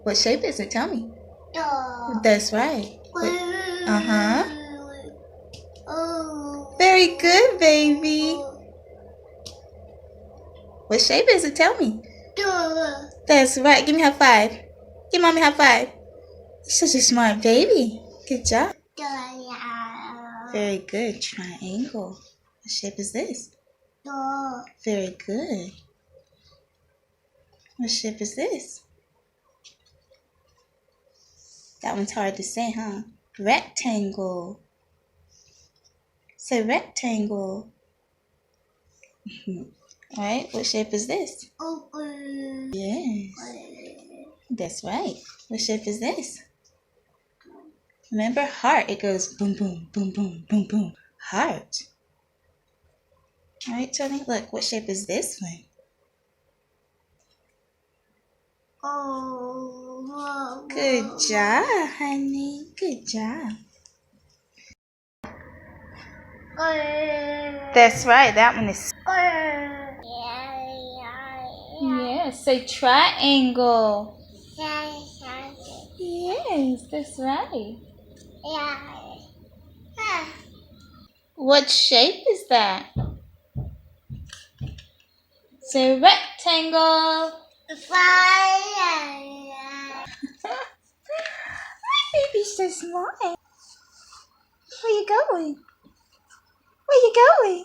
What shape is it? Tell me. That's right. Uh-huh. Very good, baby. What shape is it? Tell me. That's right. Give me a high five. Give mommy a high five. You're such a smart baby. Good job. Very good. Triangle. What shape is this? Very good. What shape is this? That one's hard to say, huh? Rectangle. Say rectangle. Alright, what shape is this? Yes. That's right. What shape is this? Remember heart. It goes boom, boom, boom, boom, boom, boom. Heart. Alright, Tony, look. What shape is this one? Good job, honey. Good job. That's right. That one is. Yeah, say triangle. Yes, that's right. What shape is that? Say rectangle. Baby's so smart. Where you going? Where you going?